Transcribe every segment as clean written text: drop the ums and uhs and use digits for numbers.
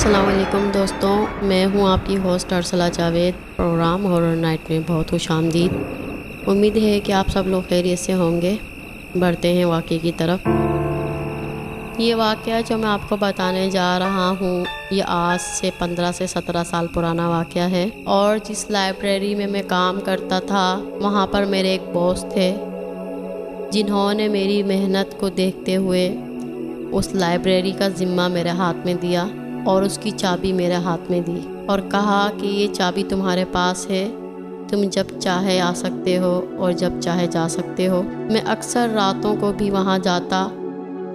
السلام علیکم دوستوں، میں ہوں آپ کی host Arsala Javed. Programme horror night میں بہت خوش آمدید۔ امید ہے کہ آپ سب لوگ خیریت سے ہوں گے۔ بڑھتے ہیں واقعے کی طرف۔ یہ واقعہ جو میں آپ کو بتانے جا رہا ہوں یہ آج سے 15 سے 17 سال پرانا واقعہ ہے، اور جس لائبریری میں کام کرتا تھا وہاں پر میرے ایک باس تھے جنہوں نے میری محنت کو دیکھتے ہوئے اس لائبریری کا ذمہ میرے ہاتھ میں دیا اور اس کی چابی میرے ہاتھ میں دی اور کہا کہ یہ چابی تمہارے پاس ہے، تم جب چاہے آ سکتے ہو اور جب چاہے جا سکتے ہو۔ میں اکثر راتوں کو بھی وہاں جاتا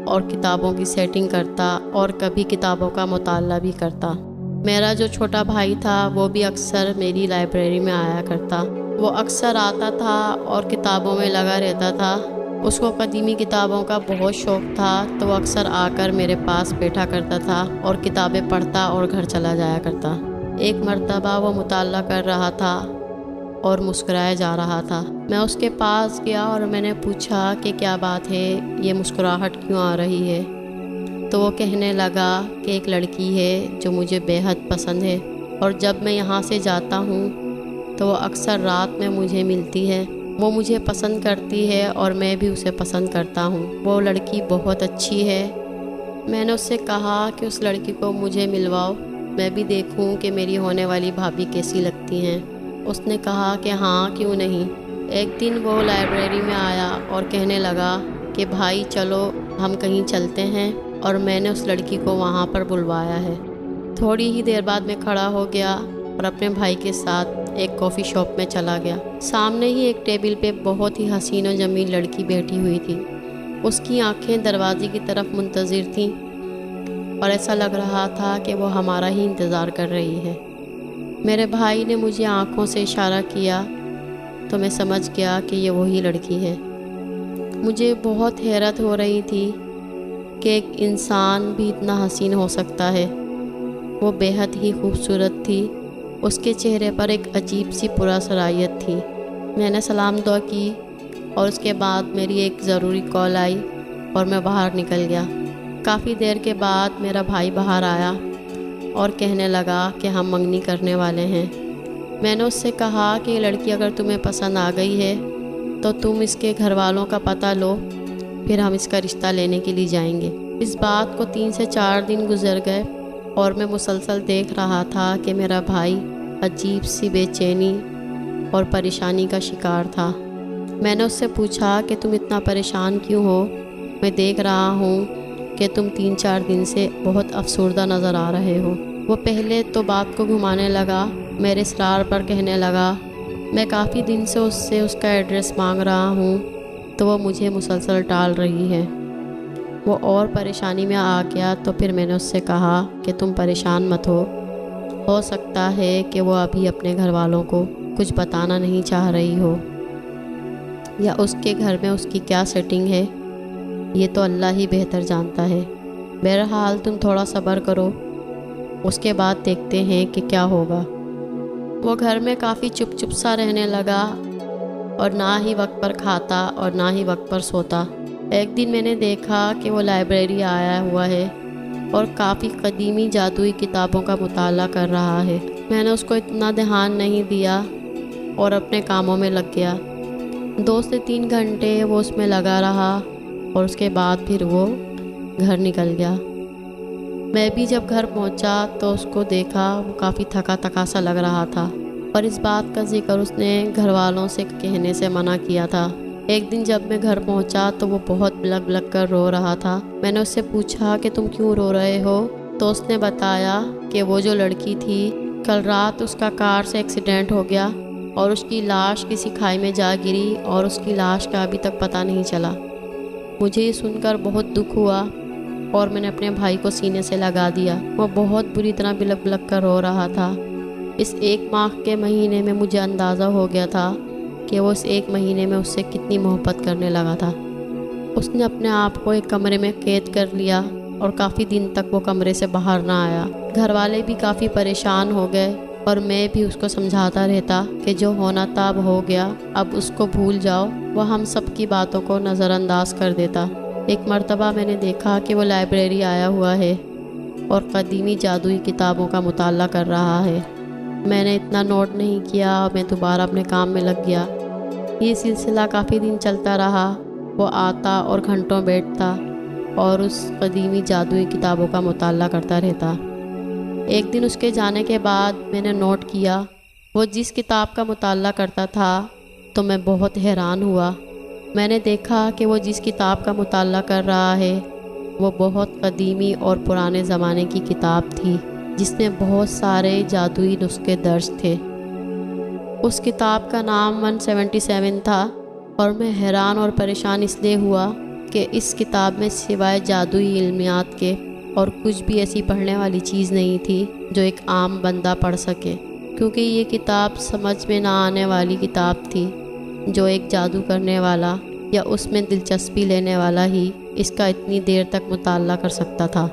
اور کتابوں کی سیٹنگ کرتا اور کبھی کتابوں کا مطالعہ بھی کرتا۔ میرا جو چھوٹا بھائی تھا وہ بھی اکثر میری لائبریری میں آیا کرتا۔ وہ اکثر آتا تھا اور کتابوں میں لگا رہتا تھا۔ اس کو قدیمی کتابوں کا بہت شوق تھا تو وہ اکثر آ کر میرے پاس بیٹھا کرتا تھا اور کتابیں پڑھتا اور گھر چلا جایا کرتا۔ ایک مرتبہ وہ مطالعہ کر رہا تھا اور مسکرائے جا رہا تھا۔ میں اس کے پاس گیا اور میں نے پوچھا کہ کیا بات ہے، یہ مسکراہٹ کیوں آ رہی ہے؟ تو وہ کہنے لگا کہ ایک لڑکی ہے جو مجھے بے حد پسند ہے، اور جب میں یہاں سے جاتا ہوں تو وہ اکثر رات میں مجھے ملتی ہے۔ وہ مجھے پسند کرتی ہے اور میں بھی اسے پسند کرتا ہوں۔ وہ لڑکی بہت اچھی ہے۔ میں نے اس سے کہا کہ اس لڑکی کو مجھے ملواؤ، میں بھی دیکھوں کہ میری ہونے والی بھابھی کیسی لگتی ہیں۔ اس نے کہا کہ ہاں کیوں نہیں۔ ایک دن وہ لائبریری میں آیا اور کہنے لگا کہ بھائی چلو ہم کہیں چلتے ہیں، اور میں نے اس لڑکی کو وہاں پر بلوایا ہے۔ تھوڑی ہی دیر بعد میں کھڑا ہو گیا اور اپنے بھائی کے ساتھ ایک کافی شاپ میں چلا گیا۔ سامنے ہی ایک ٹیبل پہ بہت ہی حسین و جمیل لڑکی بیٹھی ہوئی تھی۔ اس کی آنکھیں دروازے کی طرف منتظر تھیں اور ایسا لگ رہا تھا کہ وہ ہمارا ہی انتظار کر رہی ہے۔ میرے بھائی نے مجھے آنکھوں سے اشارہ کیا تو میں سمجھ گیا کہ یہ وہی لڑکی ہے۔ مجھے بہت حیرت ہو رہی تھی کہ ایک انسان بھی اتنا حسین ہو سکتا ہے۔ وہ بے حد ہی خوبصورت تھی۔ اس کے چہرے پر ایک عجیب سی پراسرائیت تھی۔ میں نے سلام دعا کی اور اس کے بعد میری ایک ضروری کال آئی اور میں باہر نکل گیا۔ کافی دیر کے بعد میرا بھائی باہر آیا اور کہنے لگا کہ ہم منگنی کرنے والے ہیں۔ میں نے اس سے کہا کہ یہ لڑکی اگر تمہیں پسند آ گئی ہے تو تم اس کے گھر والوں کا پتہ لو، پھر ہم اس کا رشتہ لینے کے لیے جائیں گے۔ اس بات کو 3 سے 4 دن گزر گئے اور میں مسلسل دیکھ رہا تھا کہ میرا بھائی عجیب سی بے چینی اور پریشانی کا شکار تھا۔ میں نے اس سے پوچھا کہ تم اتنا پریشان کیوں ہو؟ میں دیکھ رہا ہوں کہ تم 3-4 دن سے بہت افسردہ نظر آ رہے ہو۔ وہ پہلے تو بات کو گھمانے لگا، میرے اصرار پر کہنے لگا میں کافی دن سے اس سے اس کا ایڈریس مانگ رہا ہوں تو وہ مجھے مسلسل ٹال رہی ہے۔ وہ اور پریشانی میں آ گیا تو پھر میں نے اس سے کہا کہ تم پریشان مت ہو سکتا ہے کہ وہ ابھی اپنے گھر والوں کو کچھ بتانا نہیں چاہ رہی ہو، یا اس کے گھر میں اس کی کیا سیٹنگ ہے یہ تو اللہ ہی بہتر جانتا ہے۔ بہرحال تم تھوڑا صبر کرو، اس کے بعد دیکھتے ہیں کہ کیا ہوگا۔ وہ گھر میں کافی چپ سا رہنے لگا اور نہ ہی وقت پر کھاتا اور نہ ہی وقت پر سوتا۔ ایک دن میں نے دیکھا کہ وہ لائبریری آیا ہوا ہے اور کافی قدیمی جادوئی کتابوں کا مطالعہ کر رہا ہے۔ میں نے اس کو اتنا دھیان نہیں دیا اور اپنے کاموں میں لگ گیا۔ 2 سے 3 گھنٹے وہ اس میں لگا رہا اور اس کے بعد پھر وہ گھر نکل گیا۔ میں بھی جب گھر پہنچا تو اس کو دیکھا، وہ کافی تھکا سا لگ رہا تھا، اور اس بات کا ذکر اس نے گھر والوں سے کہنے سے منع کیا تھا۔ ایک دن جب میں گھر پہنچا تو وہ بہت بلک کر رو رہا تھا۔ میں نے اس سے پوچھا کہ تم کیوں رو رہے ہو؟ تو اس نے بتایا کہ وہ جو لڑکی تھی کل رات اس کا کار سے ایکسیڈنٹ ہو گیا اور اس کی لاش کسی کھائی میں جا گری اور اس کی لاش کا ابھی تک پتہ نہیں چلا۔ مجھے یہ سن کر بہت دکھ ہوا اور میں نے اپنے بھائی کو سینے سے لگا دیا۔ وہ بہت بری طرح بلک کر رو رہا تھا۔ اس 1 ماہ کے مہینے میں مجھے اندازہ ہو گیا تھا کہ وہ اس 1 مہینے میں اس سے کتنی محبت کرنے لگا تھا۔ اس نے اپنے آپ کو ایک کمرے میں قید کر لیا اور کافی دن تک وہ کمرے سے باہر نہ آیا۔ گھر والے بھی کافی پریشان ہو گئے اور میں بھی اس کو سمجھاتا رہتا کہ جو ہونا تھا اب ہو گیا، اب اس کو بھول جاؤ۔ وہ ہم سب کی باتوں کو نظر انداز کر دیتا۔ ایک مرتبہ میں نے دیکھا کہ وہ لائبریری آیا ہوا ہے اور قدیمی جادوئی کتابوں کا مطالعہ کر رہا ہے۔ میں نے اتنا نوٹ نہیں کیا اور میں دوبارہ اپنے کام میں لگ گیا۔ یہ سلسلہ کافی دن چلتا رہا۔ وہ آتا اور گھنٹوں بیٹھتا اور اس قدیمی جادوئی کتابوں کا مطالعہ کرتا رہتا۔ ایک دن اس کے جانے کے بعد میں نے نوٹ کیا وہ جس کتاب کا مطالعہ کرتا تھا تو میں بہت حیران ہوا۔ میں نے دیکھا کہ وہ جس کتاب کا مطالعہ کر رہا ہے وہ بہت قدیمی اور پرانے زمانے کی کتاب تھی جس میں بہت سارے جادوئی نسخے درج تھے۔ اس کتاب کا نام 177 تھا اور میں حیران اور پریشان اس لیے ہوا کہ اس کتاب میں سوائے جادوئی علمیات کے اور کچھ بھی ایسی پڑھنے والی چیز نہیں تھی جو ایک عام بندہ پڑھ سکے، کیونکہ یہ کتاب سمجھ میں نہ آنے والی کتاب تھی جو ایک جادو کرنے والا یا اس میں دلچسپی لینے والا ہی اس کا اتنی دیر تک مطالعہ کر سکتا تھا۔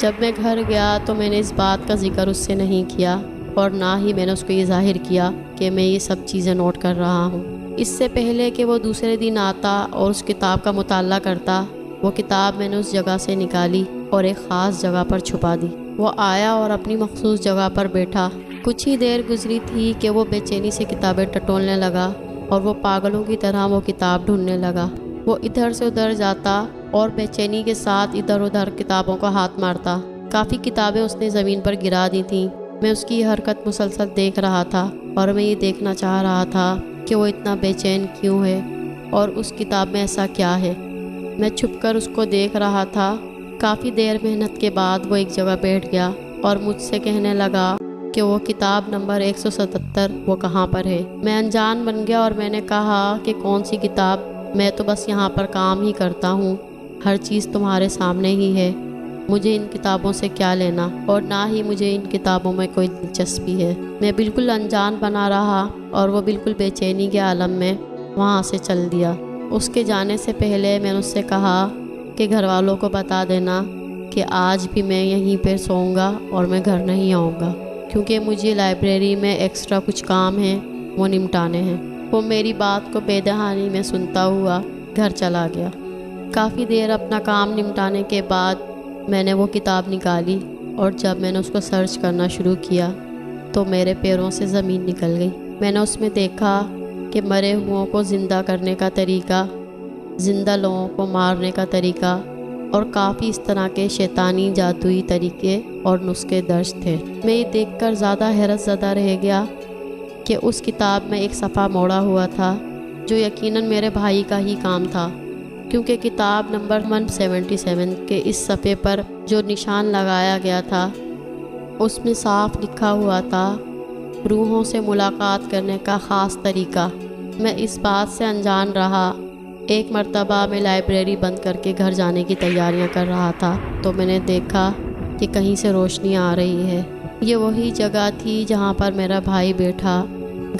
جب میں گھر گیا تو میں نے اس بات کا ذکر اس سے نہیں کیا اور نہ ہی میں نے اس کو یہ ظاہر کیا کہ میں یہ سب چیزیں نوٹ کر رہا ہوں۔ اس سے پہلے کہ وہ دوسرے دن آتا اور اس کتاب کا مطالعہ کرتا، وہ کتاب میں نے اس جگہ سے نکالی اور ایک خاص جگہ پر چھپا دی۔ وہ آیا اور اپنی مخصوص جگہ پر بیٹھا۔ کچھ ہی دیر گزری تھی کہ وہ بے چینی سے کتابیں ٹٹولنے لگا اور وہ پاگلوں کی طرح وہ کتاب ڈھونڈنے لگا۔ وہ ادھر سے ادھر جاتا اور بے چینی کے ساتھ ادھر ادھر کتابوں کا ہاتھ مارتا۔ کافی کتابیں اس نے زمین پر گرا دی تھیں۔ میں اس کی یہ حرکت مسلسل دیکھ رہا تھا اور میں یہ دیکھنا چاہ رہا تھا کہ وہ اتنا بے چین کیوں ہے اور اس کتاب میں ایسا کیا ہے۔ میں چھپ کر اس کو دیکھ رہا تھا۔ کافی دیر محنت کے بعد وہ ایک جگہ بیٹھ گیا اور مجھ سے کہنے لگا کہ وہ کتاب نمبر 177 وہ کہاں پر ہے۔ میں انجان بن گیا اور میں نے کہا کہ کون سی کتاب؟ میں تو بس یہاں پر کام ہی کرتا ہوں، ہر چیز تمہارے سامنے ہی ہے، مجھے ان کتابوں سے کیا لینا اور نہ ہی مجھے ان کتابوں میں کوئی دلچسپی ہے۔ میں بالکل انجان بنا رہا اور وہ بالکل بے چینی کے عالم میں وہاں سے چل دیا۔ اس کے جانے سے پہلے میں نے اس سے کہا کہ گھر والوں کو بتا دینا کہ آج بھی میں یہیں پہ سوؤں گا اور میں گھر نہیں آؤں گا، کیونکہ مجھے لائبریری میں ایکسٹرا کچھ کام ہیں وہ نمٹانے ہیں۔ وہ میری بات کو بے دہانی میں سنتا ہوا گھر چلا گیا۔ کافی دیر اپنا کام نمٹانے کے بعد میں نے وہ کتاب نکالی اور جب میں نے اس کو سرچ کرنا شروع کیا تو میرے پیروں سے زمین نکل گئی۔ میں نے اس میں دیکھا کہ مرے ہوں کو زندہ کرنے کا طریقہ، زندہ لوگوں کو مارنے کا طریقہ اور کافی اس طرح کے شیطانی جادوئی طریقے اور نسخے درج تھے۔ میں یہ دیکھ کر زیادہ حیرت زدہ رہ گیا کہ اس کتاب میں ایک صفحہ موڑا ہوا تھا جو یقیناً میرے بھائی کا ہی کام تھا، کیونکہ کتاب نمبر 177 کے اس صفحے پر جو نشان لگایا گیا تھا اس میں صاف لکھا ہوا تھا روحوں سے ملاقات کرنے کا خاص طریقہ۔ میں اس بات سے انجان رہا۔ ایک مرتبہ میں لائبریری بند کر کے گھر جانے کی تیاریاں کر رہا تھا تو میں نے دیکھا کہ کہیں سے روشنی آ رہی ہے۔ یہ وہی جگہ تھی جہاں پر میرا بھائی بیٹھا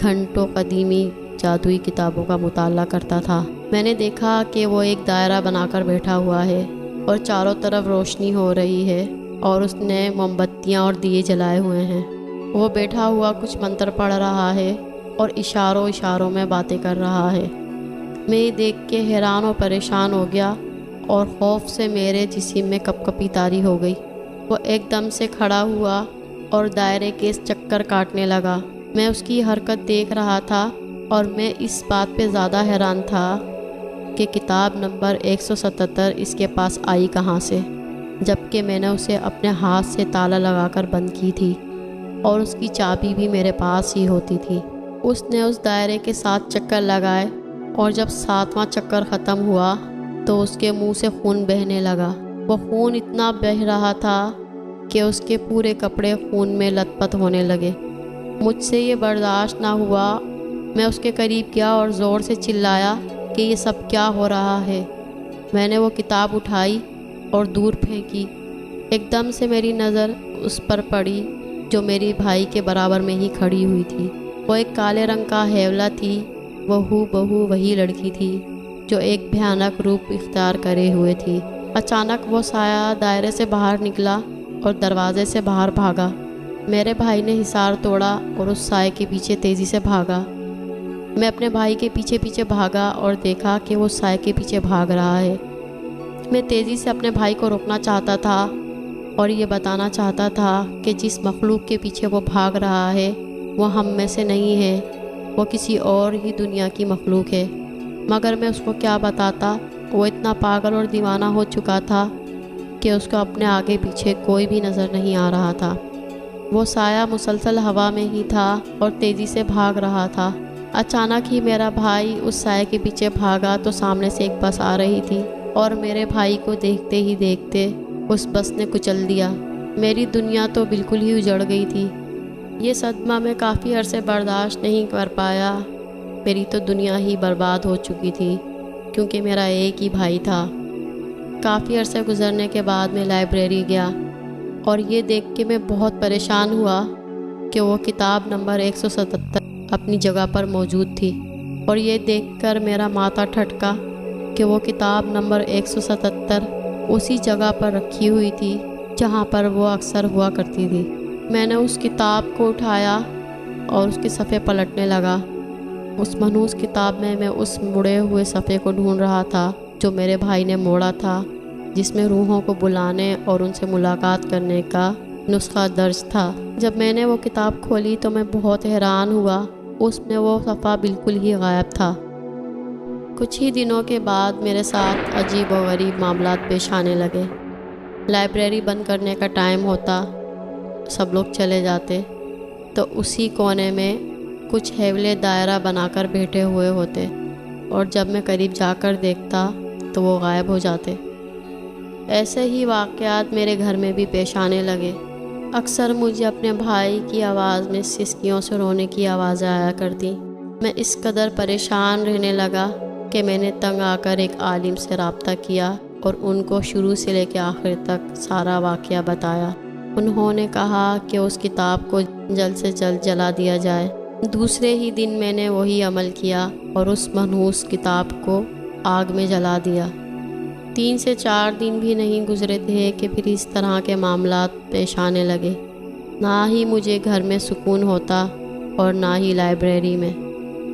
گھنٹوں قدیمی جادوئی کتابوں کا مطالعہ کرتا تھا۔ میں نے دیکھا کہ وہ ایک دائرہ بنا کر بیٹھا ہوا ہے اور چاروں طرف روشنی ہو رہی ہے اور اس نے موم بتیاں اور دیے جلائے ہوئے ہیں۔ وہ بیٹھا ہوا کچھ منتر پڑھ رہا ہے اور اشاروں میں باتیں کر رہا ہے۔ میں یہ دیکھ کے حیران و پریشان ہو گیا اور خوف سے میرے جسم میں کپ کپی طاری ہو گئی۔ وہ ایک دم سے کھڑا ہوا اور دائرے کے چکر کاٹنے لگا۔ میں اس کی حرکت دیکھ رہا تھا اور میں اس بات پہ زیادہ حیران تھا کہ کتاب نمبر 177 اس کے پاس آئی کہاں سے، جبکہ میں نے اسے اپنے ہاتھ سے تالا لگا کر بند کی تھی اور اس کی چابی بھی میرے پاس ہی ہوتی تھی۔ اس نے اس دائرے کے 7 چکر لگائے اور جب 7واں چکر ختم ہوا تو اس کے منہ سے خون بہنے لگا۔ وہ خون اتنا بہہ رہا تھا کہ اس کے پورے کپڑے خون میں لت پت ہونے لگے۔ مجھ سے یہ برداشت نہ ہوا۔ میں اس کے قریب گیا اور زور سے چلایا کہ یہ سب کیا ہو رہا ہے۔ میں نے وہ کتاب اٹھائی اور دور پھینکی۔ ایک دم سے میری نظر اس پر پڑی جو میری بھائی کے برابر میں ہی کھڑی ہوئی تھی۔ وہ ایک کالے رنگ کا حیولہ تھی۔ وہ ہو بہو وہی لڑکی تھی جو ایک بھیانک روپ اختیار کرے ہوئے تھی۔ اچانک وہ سایہ دائرے سے باہر نکلا اور دروازے سے باہر بھاگا۔ میرے بھائی نے حصار توڑا اور اس سائے کے پیچھے تیزی سے بھاگا۔ میں اپنے بھائی کے پیچھے پیچھے بھاگا اور دیکھا کہ وہ سائے کے پیچھے بھاگ رہا ہے۔ میں تیزی سے اپنے بھائی کو روکنا چاہتا تھا اور یہ بتانا چاہتا تھا کہ جس مخلوق کے پیچھے وہ بھاگ رہا ہے وہ ہم میں سے نہیں ہے، وہ کسی اور ہی دنیا کی مخلوق ہے۔ مگر میں اس کو کیا بتاتا، وہ اتنا پاگل اور دیوانہ ہو چکا تھا کہ اس کو اپنے آگے پیچھے کوئی بھی نظر نہیں آ رہا تھا۔ وہ سایہ مسلسل ہوا میں ہی تھا اور تیزی سے بھاگ رہا تھا۔ اچانک ہی میرا بھائی اس سائے کے پیچھے بھاگا تو سامنے سے ایک بس آ رہی تھی اور میرے بھائی کو دیکھتے ہی دیکھتے اس بس نے کچل دیا۔ میری دنیا تو بالکل ہی اجڑ گئی تھی۔ یہ صدمہ میں کافی عرصے برداشت نہیں کر پایا۔ میری تو دنیا ہی برباد ہو چکی تھی کیونکہ میرا ایک ہی بھائی تھا۔ کافی عرصے گزرنے کے بعد میں لائبریری گیا اور یہ دیکھ کے میں بہت پریشان ہوا کہ وہ کتاب نمبر 177 اپنی جگہ پر موجود تھی، اور یہ دیکھ کر میرا ماتھا ٹھٹکا کہ وہ کتاب نمبر 177 اسی جگہ پر رکھی ہوئی تھی جہاں پر وہ اکثر ہوا کرتی تھی۔ میں نے اس کتاب کو اٹھایا اور اس کے صفحے پلٹنے لگا۔ اس منحوس کتاب میں اس مڑے ہوئے صفحے کو ڈھونڈ رہا تھا جو میرے بھائی نے موڑا تھا، جس میں روحوں کو بلانے اور ان سے ملاقات کرنے کا نسخہ درج تھا۔ جب میں نے وہ کتاب کھولی تو میں بہت حیران ہوا، اس میں وہ صفحہ بالکل ہی غائب تھا۔ کچھ ہی دنوں کے بعد میرے ساتھ عجیب و غریب معاملات پیش آنے لگے۔ لائبریری بند کرنے کا ٹائم ہوتا، سب لوگ چلے جاتے، تو اسی کونے میں کچھ حیولے دائرہ بنا کر بیٹھے ہوئے ہوتے، اور جب میں قریب جا کر دیکھتا تو وہ غائب ہو جاتے۔ ایسے ہی واقعات میرے گھر میں بھی پیش آنے لگے۔ اکثر مجھے اپنے بھائی کی آواز میں سسکیوں سے رونے کی آوازیں آیا کرتی۔ میں اس قدر پریشان رہنے لگا کہ میں نے تنگ آ کر ایک عالم سے رابطہ کیا اور ان کو شروع سے لے کے آخر تک سارا واقعہ بتایا۔ انہوں نے کہا کہ اس کتاب کو جلد سے جلد جلا دیا جائے۔ دوسرے ہی دن میں نے وہی عمل کیا اور اس منحوس کتاب کو آگ میں جلا دیا۔ 3 سے 4 دن بھی نہیں گزرے تھے کہ پھر اس طرح کے معاملات پیش آنے لگے۔ نہ ہی مجھے گھر میں سکون ہوتا اور نہ ہی لائبریری میں۔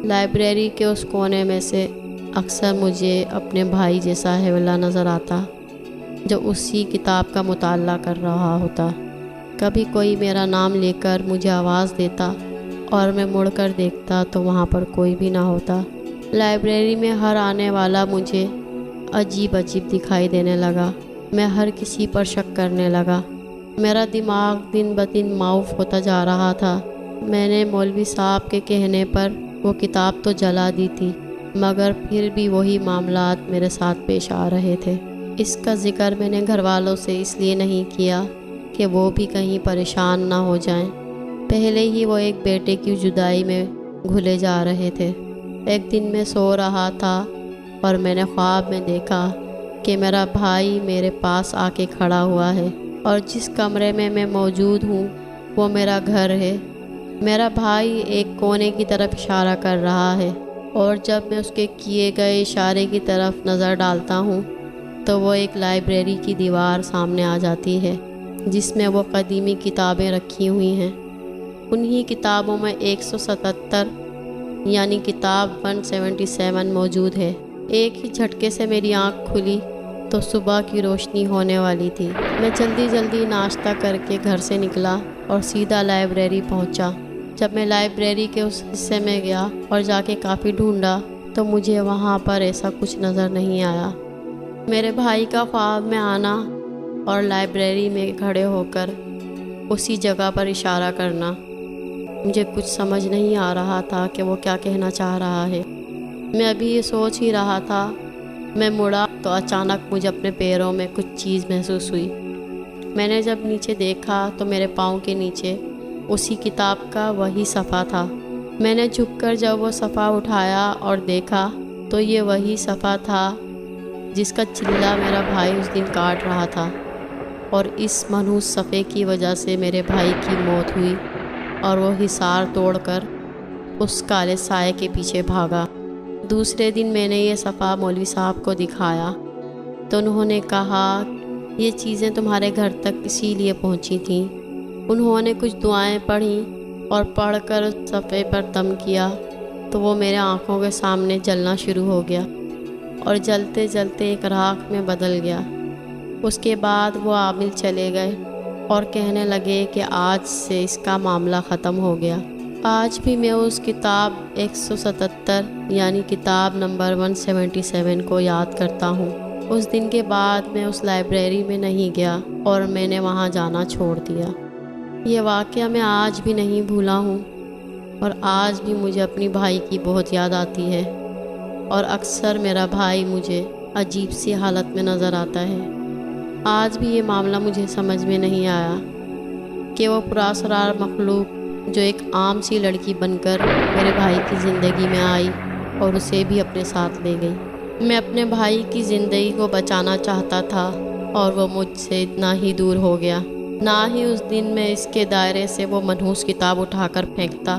لائبریری کے اس کونے میں سے اکثر مجھے اپنے بھائی جیسا حیولہ نظر آتا جو اسی کتاب کا مطالعہ کر رہا ہوتا۔ کبھی کوئی میرا نام لے کر مجھے آواز دیتا اور میں مڑ کر دیکھتا تو وہاں پر کوئی بھی نہ ہوتا۔ لائبریری میں ہر آنے والا مجھے عجیب دکھائی دینے لگا۔ میں ہر کسی پر شک کرنے لگا۔ میرا دماغ دن بدن معاف ہوتا جا رہا تھا۔ میں نے مولوی صاحب کے کہنے پر وہ کتاب تو جلا دی تھی، مگر پھر بھی وہی معاملات میرے ساتھ پیش آ رہے تھے۔ اس کا ذکر میں نے گھر والوں سے اس لیے نہیں کیا کہ وہ بھی کہیں پریشان نہ ہو جائیں۔ پہلے ہی وہ ایک بیٹے کی جدائی میں گھلے جا رہے تھے۔ ایک دن میں سو رہا تھا اور میں نے خواب میں دیکھا کہ میرا بھائی میرے پاس آ کے کھڑا ہوا ہے، اور جس کمرے میں میں موجود ہوں وہ میرا گھر ہے۔ میرا بھائی ایک کونے کی طرف اشارہ کر رہا ہے، اور جب میں اس کے کیے گئے اشارے کی طرف نظر ڈالتا ہوں تو وہ ایک لائبریری کی دیوار سامنے آ جاتی ہے جس میں وہ قدیمی کتابیں رکھی ہوئی ہیں۔ انہی کتابوں میں 177 یعنی کتاب 177 موجود ہے۔ ایک ہی جھٹکے سے میری آنکھ کھلی تو صبح کی روشنی ہونے والی تھی۔ میں جلدی ناشتہ کر کے گھر سے نکلا اور سیدھا لائبریری پہنچا۔ جب میں لائبریری کے اس حصے میں گیا اور جا کے کافی ڈھونڈا تو مجھے وہاں پر ایسا کچھ نظر نہیں آیا۔ میرے بھائی کا خواب میں آنا اور لائبریری میں کھڑے ہو کر اسی جگہ پر اشارہ کرنا، مجھے کچھ سمجھ نہیں آ رہا تھا کہ وہ کیا کہنا چاہ رہا ہے۔ میں ابھی یہ سوچ ہی رہا تھا، میں مڑا تو اچانک مجھے اپنے پیروں میں کچھ چیز محسوس ہوئی۔ میں نے جب نیچے دیکھا تو میرے پاؤں کے نیچے اسی کتاب کا وہی صفحہ تھا۔ میں نے جھک کر جب وہ صفحہ اٹھایا اور دیکھا تو یہ وہی صفحہ تھا جس کا چلہ میرا بھائی اس دن کاٹ رہا تھا، اور اس منحوس صفحے کی وجہ سے میرے بھائی کی موت ہوئی اور وہ حصار توڑ کر اس کالے سائے کے پیچھے بھاگا۔ دوسرے دن میں نے یہ صفحہ مولوی صاحب کو دکھایا تو انہوں نے کہا یہ چیزیں تمہارے گھر تک اسی لیے پہنچی تھیں۔ انہوں نے کچھ دعائیں پڑھیں اور پڑھ کر اس صفحے پر دم کیا تو وہ میرے آنکھوں کے سامنے جلنا شروع ہو گیا اور جلتے جلتے ایک راکھ میں بدل گیا۔ اس کے بعد وہ عامل چلے گئے اور کہنے لگے کہ آج سے اس کا معاملہ ختم ہو گیا۔ آج بھی میں اس کتاب 177 یعنی کتاب نمبر 177 کو یاد کرتا ہوں۔ اس دن کے بعد میں اس لائبریری میں نہیں گیا اور میں نے وہاں جانا چھوڑ دیا۔ یہ واقعہ میں آج بھی نہیں بھولا ہوں، اور آج بھی مجھے اپنی بھائی کی بہت یاد آتی ہے، اور اکثر میرا بھائی مجھے عجیب سی حالت میں نظر آتا ہے۔ آج بھی یہ معاملہ مجھے سمجھ میں نہیں آیا کہ وہ پراسرار مخلوق جو ایک عام سی لڑکی بن کر میرے بھائی کی زندگی میں آئی اور اسے بھی اپنے ساتھ لے گئی۔ میں اپنے بھائی کی زندگی کو بچانا چاہتا تھا اور وہ مجھ سے اتنا ہی دور ہو گیا۔ نہ ہی اس دن میں اس کے دائرے سے وہ منحوس کتاب اٹھا کر پھینکتا،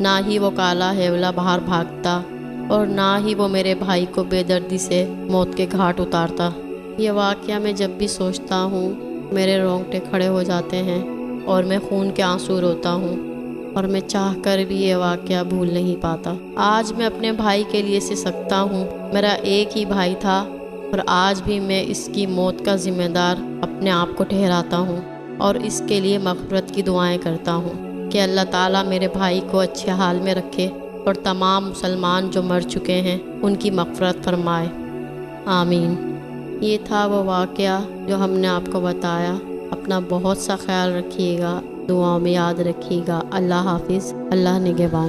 نہ ہی وہ کالا ہیولا باہر بھاگتا، اور نہ ہی وہ میرے بھائی کو بے دردی سے موت کے گھاٹ اتارتا۔ یہ واقعہ میں جب بھی سوچتا ہوں میرے رونگٹے کھڑے ہو جاتے ہیں اور میں خون کے آنسو روتا ہوں، اور میں چاہ کر بھی یہ واقعہ بھول نہیں پاتا۔ آج میں اپنے بھائی کے لیے سکتا ہوں۔ میرا ایک ہی بھائی تھا، اور آج بھی میں اس کی موت کا ذمہ دار اپنے آپ کو ٹھہراتا ہوں اور اس کے لیے مغفرت کی دعائیں کرتا ہوں کہ اللہ تعالیٰ میرے بھائی کو اچھے حال میں رکھے اور تمام مسلمان جو مر چکے ہیں ان کی مغفرت فرمائے، آمین۔ یہ تھا وہ واقعہ جو ہم نے آپ کو بتایا۔ اپنا بہت سا خیال رکھیے گا، دعاؤں میں یاد رکھیے گا۔ اللہ حافظ، اللہ نگہبان۔